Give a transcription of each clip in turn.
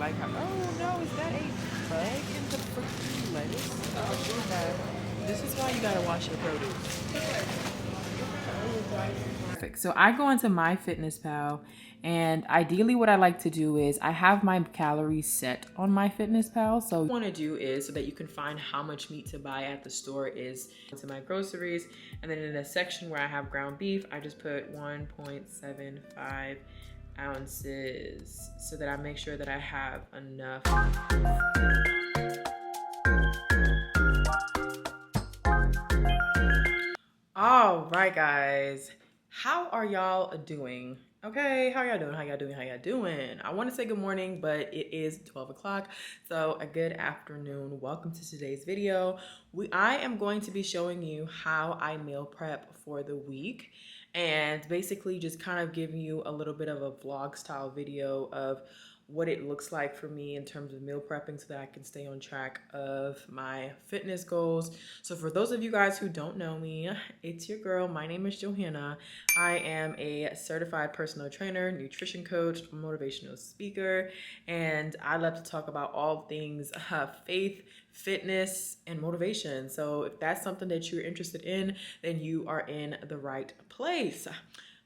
like how, oh no, is that a bug in the freaking lettuce? Oh god. This is why you gotta wash your produce. Perfect. So I go into MyFitnessPal, and ideally what I like to do is I have my calories set on MyFitnessPal. So what I want to do is, so that you can find how much meat to buy at the store, is into my groceries, and then in the section where I have ground beef, I just put 1.75 ounces so that I make sure that I have enough. All right, guys, how are y'all doing? Okay, how y'all doing? How y'all doing? How y'all doing? I want to say good morning, but it is 12 o'clock, so a good afternoon. Welcome to today's video. I am going to be showing you how I meal prep for the week, and basically just kind of giving you a little bit of a vlog style video of what it looks like for me in terms of meal prepping so that I can stay on track of my fitness goals. So for those of you guys who don't know me, it's your girl. My name is Johanna. I am a certified personal trainer, nutrition coach, motivational speaker, and I love to talk about all things faith, fitness, and motivation. So if that's something that you're interested in, then you are in the right place.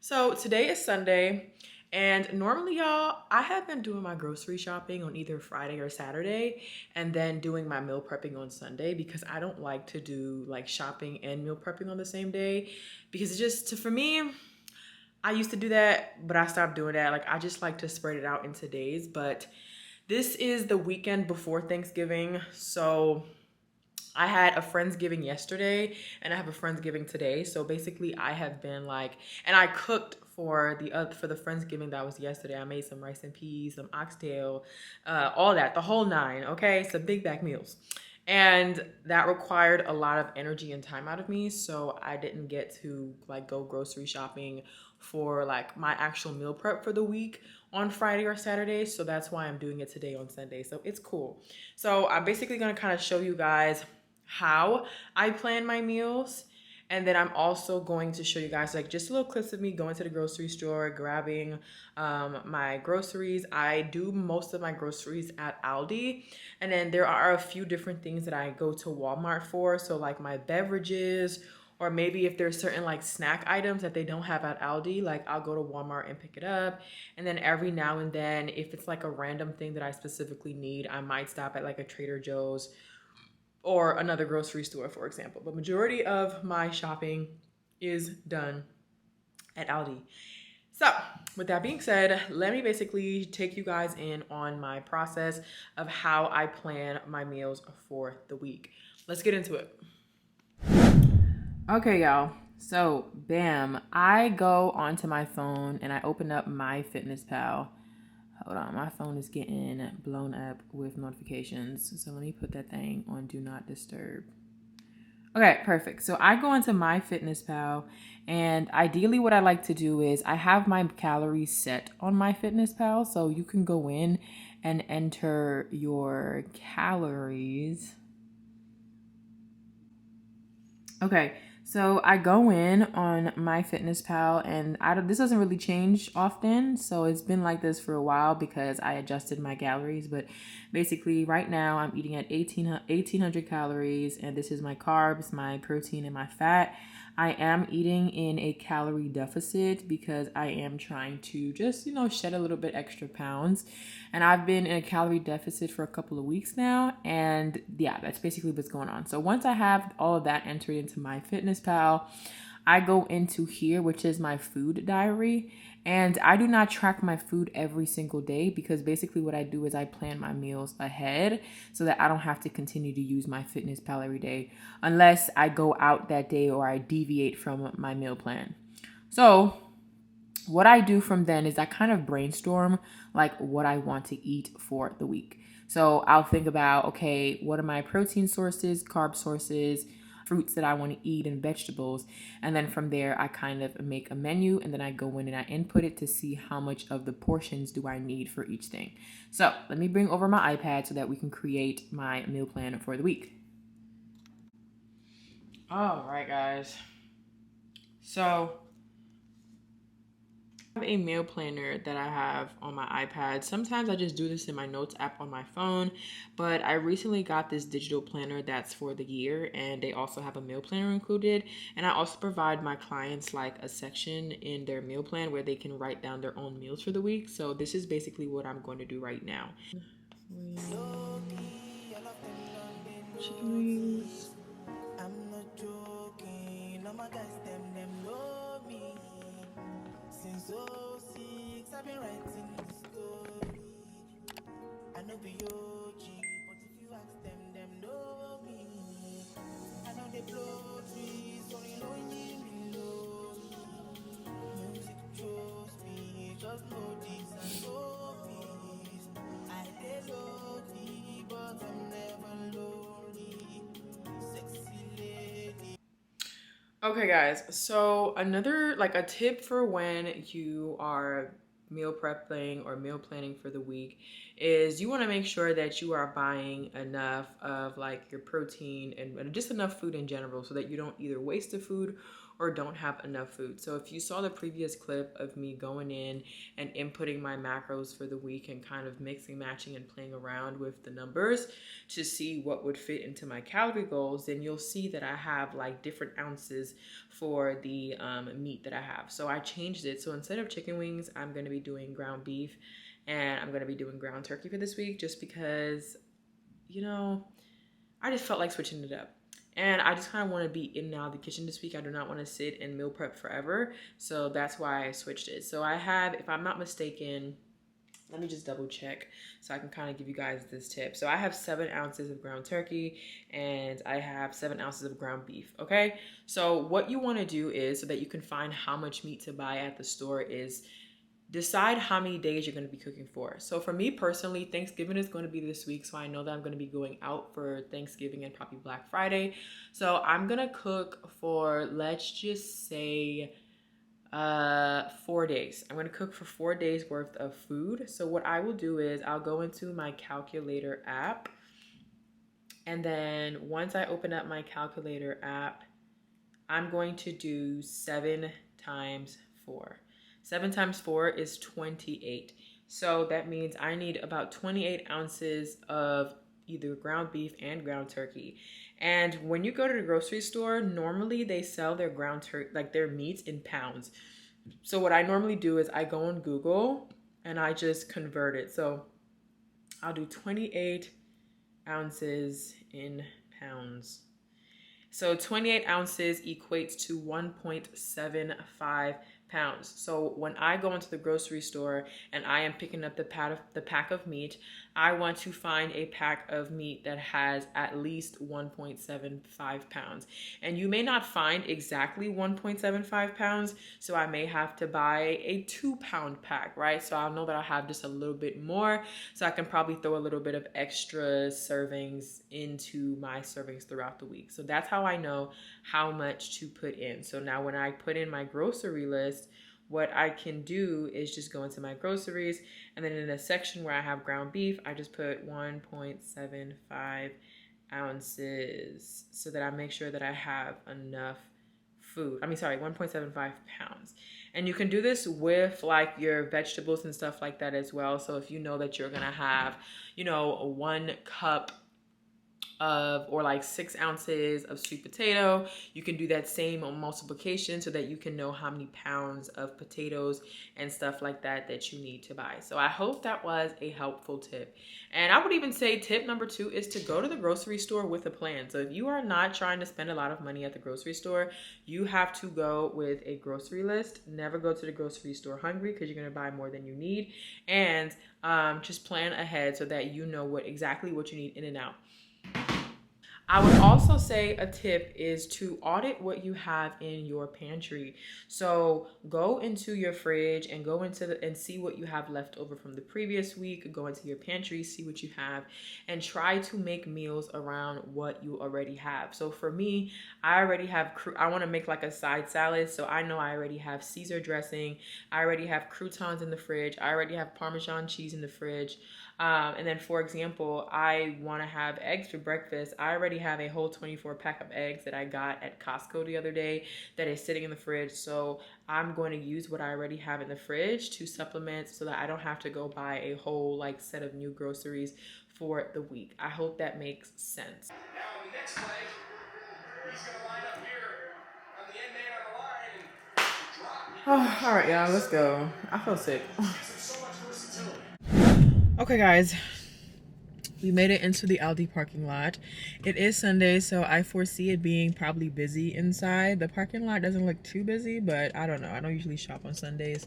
So today is Sunday. And normally, y'all, I have been doing my grocery shopping on either Friday or Saturday, and then doing my meal prepping on Sunday, because I don't like to do like shopping and meal prepping on the same day, because it's just, for me, I used to do that, but I stopped doing that. Like, I just like to spread it out into days. But this is the weekend before Thanksgiving, so I had a Friendsgiving yesterday and I have a Friendsgiving today. So basically I have been like, and I cooked for the Friendsgiving that was yesterday. I made some rice and peas, some oxtail, all that, the whole nine, okay? Some big back meals. And that required a lot of energy and time out of me. So I didn't get to like go grocery shopping for like my actual meal prep for the week on Friday or Saturday. So that's why I'm doing it today on Sunday. So it's cool. So I'm basically gonna kind of show you guys how I plan my meals. And then I'm also going to show you guys like just little clips of me going to the grocery store, grabbing my groceries. I do most of my groceries at ALDI. And then there are a few different things that I go to Walmart for. So like my beverages, or maybe if there's certain like snack items that they don't have at ALDI, like I'll go to Walmart and pick it up. And then every now and then, if it's like a random thing that I specifically need, I might stop at like a Trader Joe's or another grocery store, for example. But majority of my shopping is done at ALDI. So with that being said, let me basically take you guys in on my process of how I plan my meals for the week. Let's get into it. Okay, y'all. So bam, I go onto my phone and I open up MyFitnessPal. Hold on, my phone is getting blown up with notifications. So let me put that thing on Do Not Disturb. Okay, perfect. So I go into MyFitnessPal, and ideally what I like to do is I have my calories set on MyFitnessPal. So you can go in and enter your calories. Okay, so I go in on MyFitnessPal, and this doesn't really change often. So it's been like this for a while because I adjusted my calories. But basically right now I'm eating at 1,800 calories, and this is my carbs, my protein, and my fat. I am eating in a calorie deficit because I am trying to just, shed a little bit extra pounds. And I've been in a calorie deficit for a couple of weeks now. And yeah, that's basically what's going on. So once I have all of that entered into MyFitnessPal, I go into here, which is my food diary. And I do not track my food every single day because basically what I do is I plan my meals ahead so that I don't have to continue to use MyFitnessPal every day unless I go out that day or I deviate from my meal plan. So what I do from then is I kind of brainstorm like what I want to eat for the week. So I'll think about, okay, what are my protein sources, carb sources, fruits that I want to eat, and vegetables. And then from there, I kind of make a menu, and then I go in and I input it to see how much of the portions do I need for each thing. So let me bring over my iPad so that we can create my meal plan for the week. All right, guys. So A meal planner that I have on my iPad. Sometimes I just do this in my notes app on my phone, but I recently got this digital planner that's for the year, and they also have a meal planner included. And I also provide my clients like a section in their meal plan where they can write down their own meals for the week. So this is basically what I'm going to do right now. Chicken wings. I'm not joking, all my guys, them know me. Since '06, I've been writing the story. I know be OG, but if you ask them know me. I know they blow trees, so you know me below me. Music chose me, just know this and know peace. I did low key, but I'm never lonely. Sexy lady. Okay, guys, so another like a tip for when you are meal prepping or meal planning for the week is you want to make sure that you are buying enough of like your protein and just enough food in general so that you don't either waste the food or don't have enough food. So if you saw the previous clip of me going in and inputting my macros for the week and kind of mixing, matching, and playing around with the numbers to see what would fit into my calorie goals, then you'll see that I have like different ounces for the meat that I have. So I changed it. So instead of chicken wings, I'm going to be doing ground beef, and I'm going to be doing ground turkey for this week just because, you know, I just felt like switching it up. And I just kind of want to be in and out of the kitchen this week. I do not want to sit and meal prep forever. So that's why I switched it. So I have, if I'm not mistaken, let me just double check so I can kind of give you guys this tip. So I have 7 ounces of ground turkey and I have 7 ounces of ground beef, okay? So what you want to do is, so that you can find how much meat to buy at the store, is decide how many days you're going to be cooking for. So for me personally, Thanksgiving is going to be this week, so I know that I'm going to be going out for Thanksgiving and probably Black Friday. So I'm going to cook for, let's just say, 4 days. I'm going to cook for 4 days worth of food. So what I will do is I'll go into my calculator app, and then once I open up my calculator app, I'm going to do 7 times 4. 7 times 4 is 28. So that means I need about 28 ounces of either ground beef and ground turkey. And when you go to the grocery store, normally they sell their ground turkey, like their meats, in pounds. So what I normally do is I go on Google and I just convert it. So I'll do 28 ounces in pounds. So 28 ounces equates to 1.75 pounds. So when I go into the grocery store and I am picking up the pack of meat, I want to find a pack of meat that has at least 1.75 pounds. And you may not find exactly 1.75 pounds, so I may have to buy a 2-pound pack, right? So I'll know that I have just a little bit more, so I can probably throw a little bit of extra servings into my servings throughout the week. So that's how I know how much to put in. So now when I put in my grocery list, what I can do is just go into my groceries, and then in a section where I have ground beef, I just put 1.75 ounces so that I make sure that I have enough food. 1.75 pounds. And you can do this with like your vegetables and stuff like that as well. So if you know that you're gonna have, 1 cup of, or like 6 ounces of sweet potato, you can do that same multiplication so that you can know how many pounds of potatoes and stuff like that that you need to buy. So I hope that was a helpful tip. And I would even say tip number 2 is to go to the grocery store with a plan. So if you are not trying to spend a lot of money at the grocery store, you have to go with a grocery list. Never go to the grocery store hungry, because you're going to buy more than you need. And just plan ahead so that you know exactly what you need in and out. I would also say a tip is to audit what you have in your pantry. So go into your fridge and go into and see what you have left over from the previous week. Go into your pantry, see what you have, and try to make meals around what you already have. So for me, I already have, I want to make like a side salad. So I know I already have Caesar dressing. I already have croutons in the fridge. I already have Parmesan cheese in the fridge. And then, for example, I want to have eggs for breakfast. I already have a whole 24 pack of eggs that I got at Costco the other day that is sitting in the fridge. So I'm going to use what I already have in the fridge to supplement so that I don't have to go buy a whole like set of new groceries for the week. I hope that makes sense. Now on the next play, he's going to line up here on the end man on the line and drop. Oh, all right, y'all, let's go. I feel sick. Okay, guys, we made it into the ALDI parking lot. It is Sunday, so I foresee it being probably busy inside. The parking lot doesn't look too busy, but I don't know. I don't usually shop on Sundays,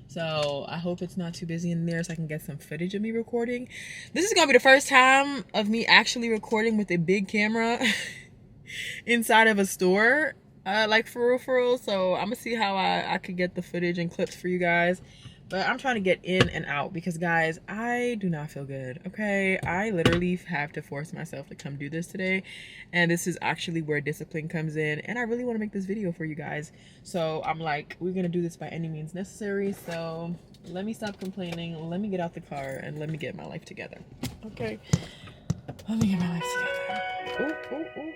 so I hope it's not too busy in there so I can get some footage of me recording. This is gonna be the first time of me actually recording with a big camera inside of a store, like for real. So I'm gonna see how I could get the footage and clips for you guys. But I'm trying to get in and out because, guys, I do not feel good, okay? I literally have to force myself to come do this today. And this is actually where discipline comes in. And I really want to make this video for you guys. So I'm like, we're going to do this by any means necessary. So let me stop complaining. Let me get out the car and let me get my life together, okay? Let me get my life together. Ooh, ooh, ooh.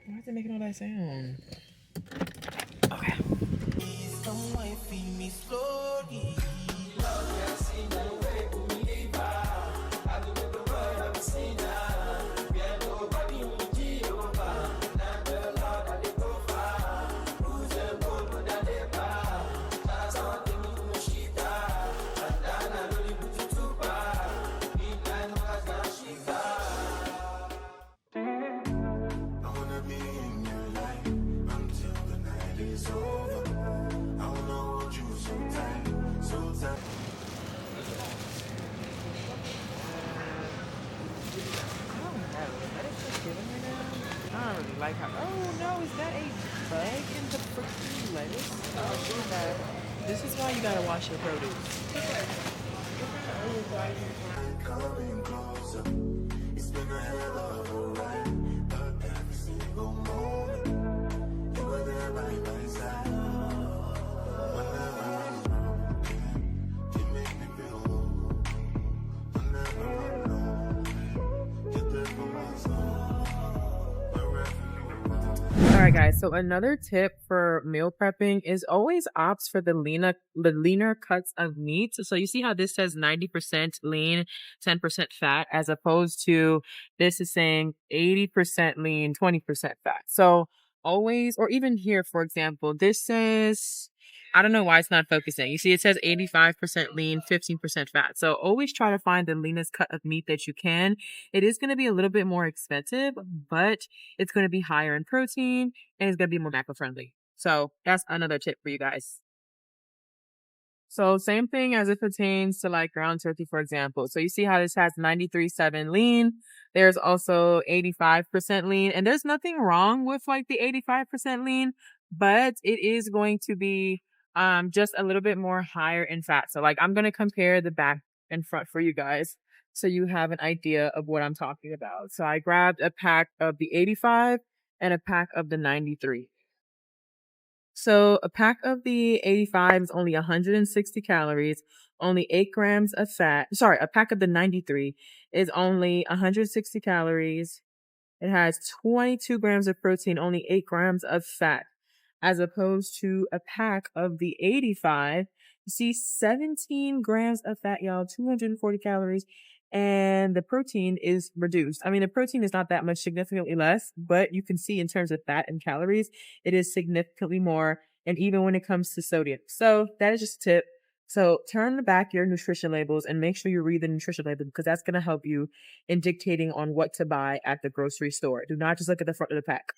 Why is it making all that sound? Okay. I don't really like how. Oh no, is that a bug in the freaking lettuce? Oh, this is why you gotta wash your produce. Coming closer. It's been a hell of a ride, but every single moment you were there by my side. Whenever I'm wrong, you make me feel low. Whenever I'm lonely, you're there for my soul. All right, guys, so another tip for meal prepping is always opt for the leaner cuts of meat. So you see how this says 90% lean, 10% fat, as opposed to this is saying 80% lean, 20% fat. So always, or even here, for example, this says, I don't know why it's not focusing. You see, it says 85% lean, 15% fat. So always try to find the leanest cut of meat that you can. It is going to be a little bit more expensive, but it's going to be higher in protein and it's going to be more macro friendly. So that's another tip for you guys. So same thing as it pertains to like ground turkey, for example. So you see how this has 93.7 lean. There's also 85% lean, and there's nothing wrong with like the 85% lean, but it is going to be just a little bit more higher in fat. So like I'm going to compare the back and front for you guys so you have an idea of what I'm talking about. So I grabbed a pack of the 85 and a pack of the 93. So a pack of the 85 is only 160 calories, only 8 grams of fat. Sorry, a pack of the 93 is only 160 calories. It has 22 grams of protein, only 8 grams of fat, as opposed to a pack of the 85. You see 17 grams of fat, y'all, 240 calories, and the protein is reduced. I mean, the protein is not that much, significantly less, but you can see in terms of fat and calories, it is significantly more. And even when it comes to sodium. So that is just a tip. So turn back your nutrition labels and make sure you read the nutrition label because that's going to help you in dictating on what to buy at the grocery store. Do not just look at the front of the pack.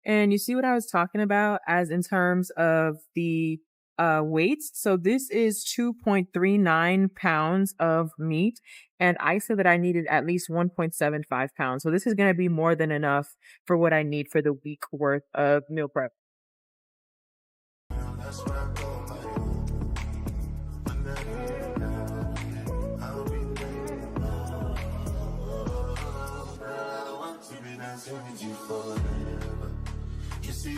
And you see what I was talking about as in terms of the weights. So this is 2.39 pounds of meat. And I said that I needed at least 1.75 pounds. So this is going to be more than enough for what I need for the week worth of meal prep. That's where I go, my own. I'll be there. I want to be dancing with you forever. You see,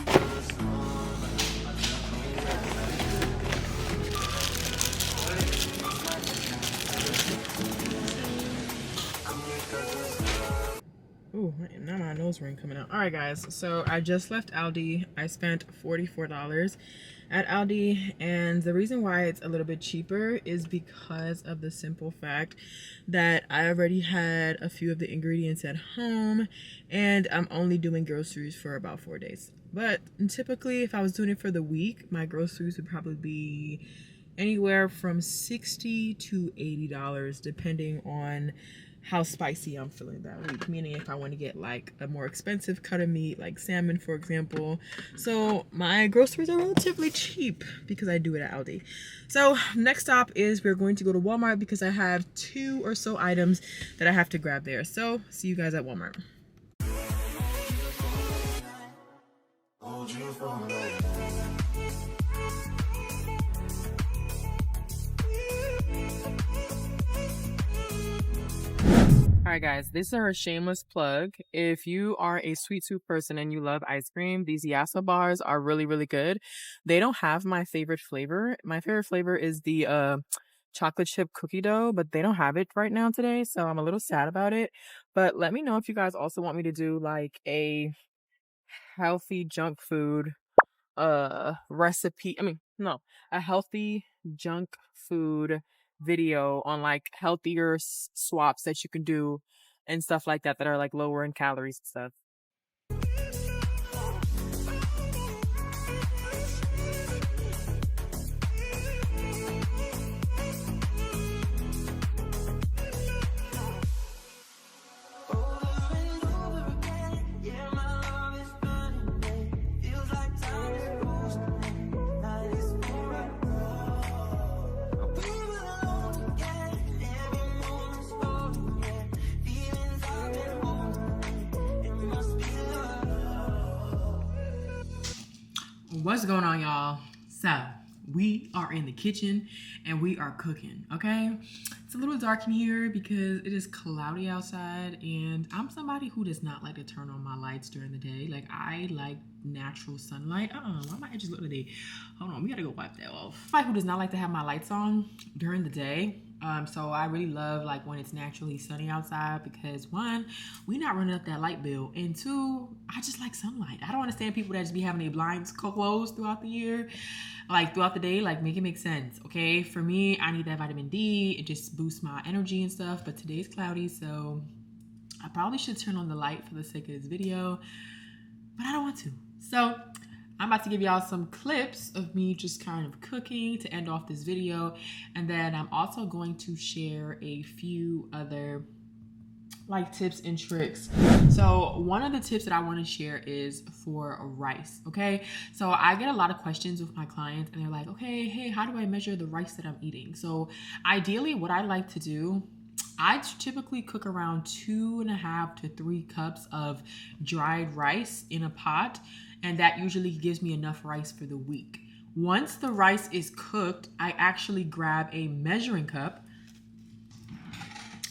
nose ring coming out. All right, guys. So I just left Aldi. I spent $44 at Aldi, and the reason why it's a little bit cheaper is because of the simple fact that I already had a few of the ingredients at home, and I'm only doing groceries for about 4 days. But typically, if I was doing it for the week, my groceries would probably be anywhere from $60 to $80, depending on how spicy I'm feeling that week. Meaning if I want to get like a more expensive cut of meat, like salmon, for example. So my groceries are relatively cheap because I do it at Aldi. So next stop is we're going to go to Walmart because I have 2 or so items that I have to grab there. So see you guys at Walmart. All right, guys, this is our shameless plug. If you are a sweet tooth person and you love ice cream, these Yasso bars are really, really good. They don't have my favorite flavor. My favorite flavor is the chocolate chip cookie dough, but they don't have it right now today, so I'm a little sad about it. But let me know if you guys also want me to do like a healthy junk food recipe. A healthy junk food video on like healthier swaps that you can do and stuff like that are like lower in calories and stuff. What's going on, y'all? So we are in the kitchen and we are cooking. Okay, it's a little dark in here because it is cloudy outside, and I'm somebody who does not like to turn on my lights during the day. Like, I like natural sunlight. Why my edges look today? Hold on, we gotta go wipe that off. Somebody who does not like to have my lights on during the day. So I really love like when it's naturally sunny outside because 1, we not running up that light bill, and 2, I just like sunlight. I don't understand people that just be having their blinds closed throughout the year, like throughout the day. Like, make it make sense, okay? For me, I need that vitamin D. It just boosts my energy and stuff. But today's cloudy, so I probably should turn on the light for the sake of this video, but I don't want to. So I'm about to give y'all some clips of me just kind of cooking to end off this video. And then I'm also going to share a few other like tips and tricks. So one of the tips that I want to share is for rice, okay? So I get a lot of questions with my clients and they're like, okay, hey, how do I measure the rice that I'm eating? So ideally what I like to do, I typically cook around 2.5 to 3 cups of dried rice in a pot, and that usually gives me enough rice for the week. Once the rice is cooked, I actually grab a measuring cup.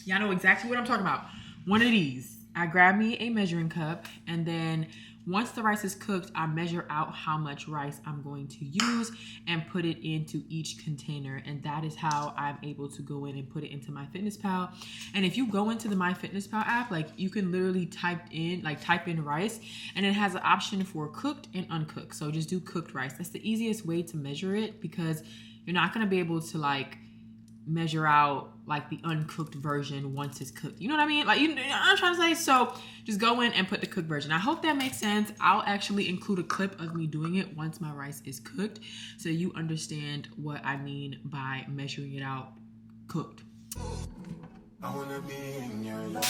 Y'all know exactly what I'm talking about. One of these. I grab me a measuring cup, and then once the rice is cooked, I measure out how much rice I'm going to use and put it into each container. And that is how I'm able to go in and put it into MyFitnessPal. And if you go into the MyFitnessPal app, like, you can literally type in rice, and it has an option for cooked and uncooked. So just do cooked rice. That's the easiest way to measure it, because you're not going to be able to like measure out like the uncooked version once it's cooked. You know what I mean? Like, you know what I'm trying to say? So just go in and put the cooked version. I hope that makes sense. I'll actually include a clip of me doing it once my rice is cooked, so you understand what I mean by measuring it out cooked. I wanna be in your life.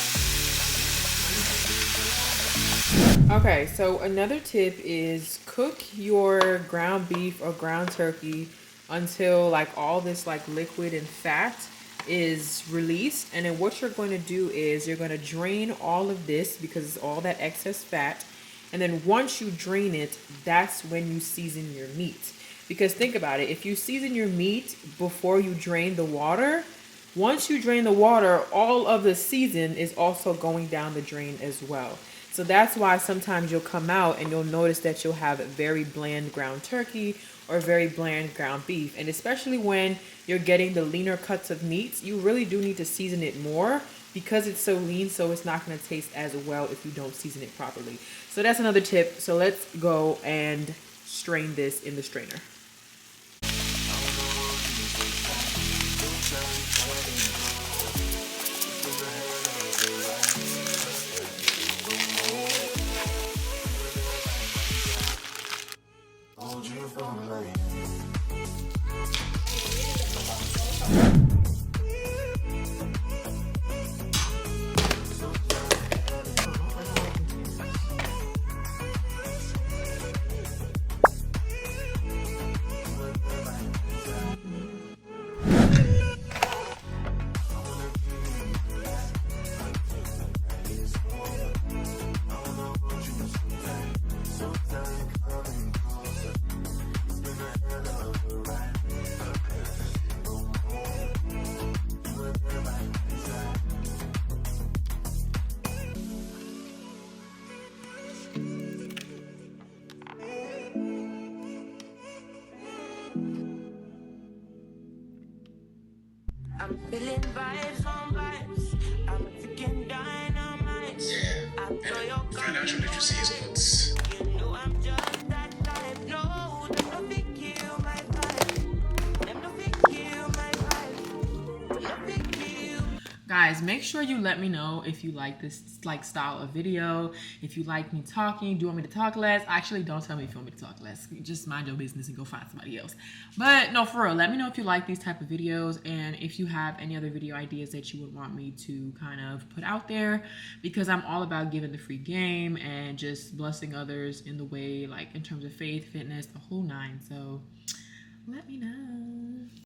Okay, so another tip is cook your ground beef or ground turkey until like all this like liquid and fat is released. And then what you're going to do is you're going to drain all of this because it's all that excess fat. And then once you drain it, that's when you season your meat. Because think about it, if you season your meat before you drain the water, once you drain the water, all of the season is also going down the drain as well. So that's why sometimes you'll come out and you'll notice that you'll have very bland ground turkey or very bland ground beef. And especially when you're getting the leaner cuts of meats, you really do need to season it more because it's so lean, so it's not going to taste as well if you don't season it properly. So that's another tip. So let's go and strain this in the strainer. I'm feeling vibes on vibes. I'm freaking dynamite. Yeah, I blow your financial literacy is not. You know I'm just that type. No, them no fit kill my vibe. Them no fit kill my vibe. Them no fit kill. Guys, make sure you let me know if you like this style of video. If you like me talking, do you want me to talk less? Actually, don't tell me if you want me to talk less. Just mind your business and go find somebody else. But no, for real, let me know if you like these type of videos and if you have any other video ideas that you would want me to kind of put out there, because I'm all about giving the free game and just blessing others in the way, like in terms of faith, fitness, the whole nine. So let me know.